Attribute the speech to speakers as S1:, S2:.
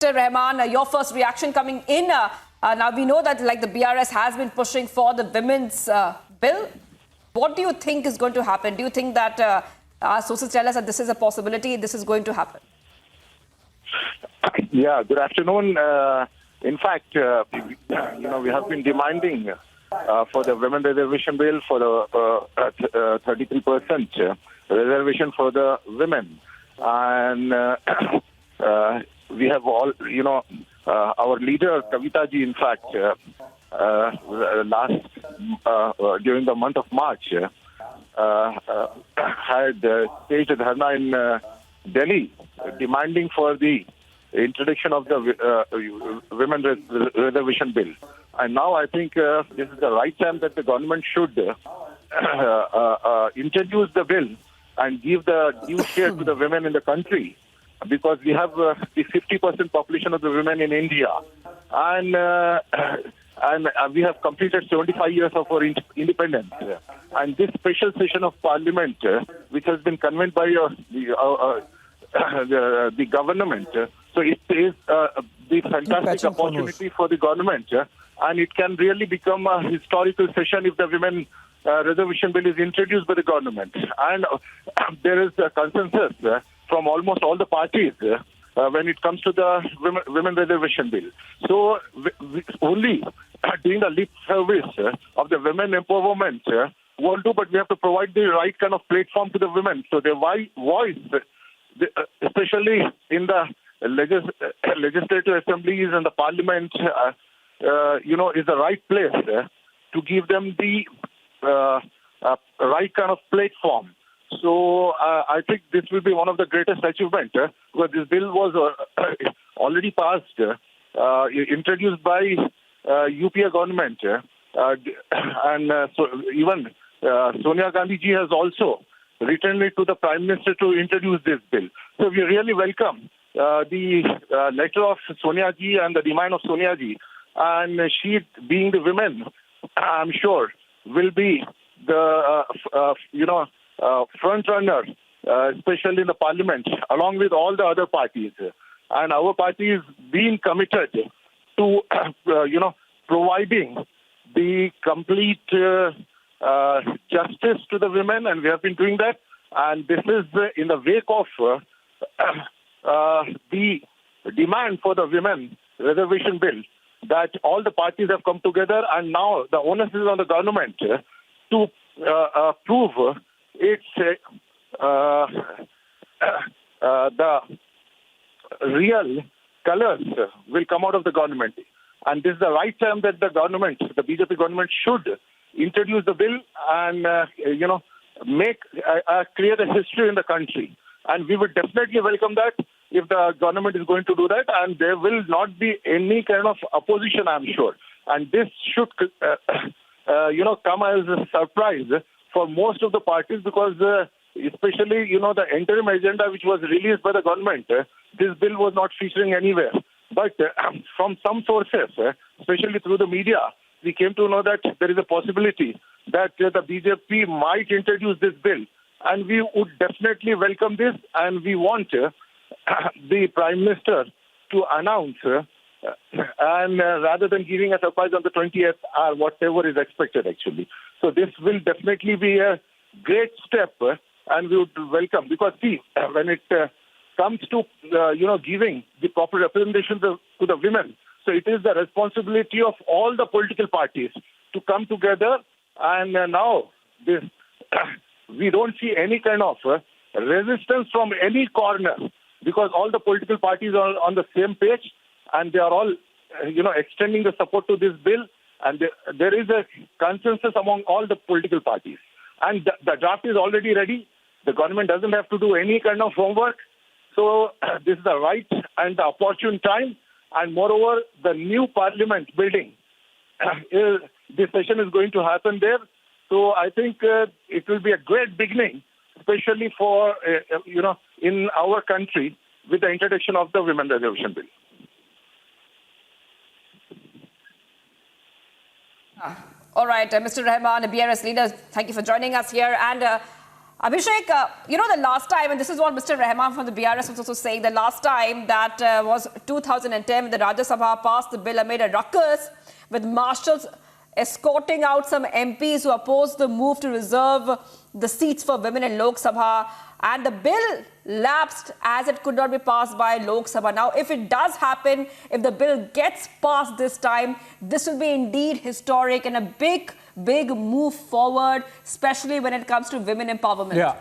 S1: Mr. Rehman, your first reaction coming in. Now we know that like the BRS has been pushing for the women's bill. What do you think is going to happen? Do you think that our sources tell us that this is a possibility, this is going to happen?
S2: Yeah, good afternoon. In fact, we have been demanding for the women reservation bill for the 33% reservation for the women. And we have all, our leader, Kavita ji, in fact, during the month of March, had staged a dharna in Delhi demanding for the introduction of the women reservation bill. And now I think this is the right time that the government should introduce the bill and give the due share to the women in the country, because we have the 50% population of the women in India, and we have completed 75 years of our independence. And this special session of Parliament, which has been convened by the government, so it is the fantastic opportunity for the government, and it can really become a historical session if the women reservation bill is introduced by the government. And there is a consensus from almost all the parties when it comes to the women reservation bill. So only doing the lip service of the women empowerment won't do, but we have to provide the right kind of platform to the women. So their voice, especially in the legislative assemblies and the parliament, is the right place to give them the right kind of platform. So I think this will be one of the greatest achievements, because this bill was already passed, introduced by UPA government, and so even Sonia Gandhi ji has also written it to the Prime Minister to introduce this bill. So we really welcome the letter of Sonia ji and the demand of Sonia ji, and she, being the women, I'm sure will be the front runner, especially in the parliament, along with all the other parties. And our party is being committed to providing the complete justice to the women, and we have been doing that. And this is in the wake of the demand for the women reservation bill, that all the parties have come together, and now the onus is on the government to prove it's the real colors will come out of the government. And this is the right time that the government, the BJP government, should introduce the bill and, create a history in the country. And we would definitely welcome that if the government is going to do that. And there will not be any kind of opposition, I'm sure. And this should, come as a surprise for most of the parties, because especially, the interim agenda which was released by the government, this bill was not featuring anywhere. But from some sources, especially through the media, we came to know that there is a possibility that the BJP might introduce this bill. And we would definitely welcome this, and we want the Prime Minister to announce, and rather than giving a surprise on the 20th or whatever is expected, actually. So this will definitely be a great step, and we would welcome, because see, when it comes to giving the proper representation to the women, so it is the responsibility of all the political parties to come together. And now this we don't see any kind of resistance from any corner, because all the political parties are on the same page, and they are all extending the support to this bill, and there is a consensus among all the political parties. And the draft is already ready. The government doesn't have to do any kind of homework. So this is the right and the opportune time. And moreover, the new parliament building, this session is going to happen there. So I think it will be a great beginning, especially for, in our country, with the introduction of the women reservation bill.
S1: All right, Mr. Rehman, BRS leader, thank you for joining us here. And Abhishek, the last time, and this is what Mr. Rehman from the BRS was also saying, the last time that was 2010 when the Rajya Sabha passed the bill amid a ruckus with marshals escorting out some MPs who opposed the move to reserve the seats for women in Lok Sabha, and the bill lapsed as it could not be passed by Lok Sabha. Now, if it does happen, if the bill gets passed this time, this will be indeed historic and a big move forward, especially when it comes to women empowerment.
S3: Yeah.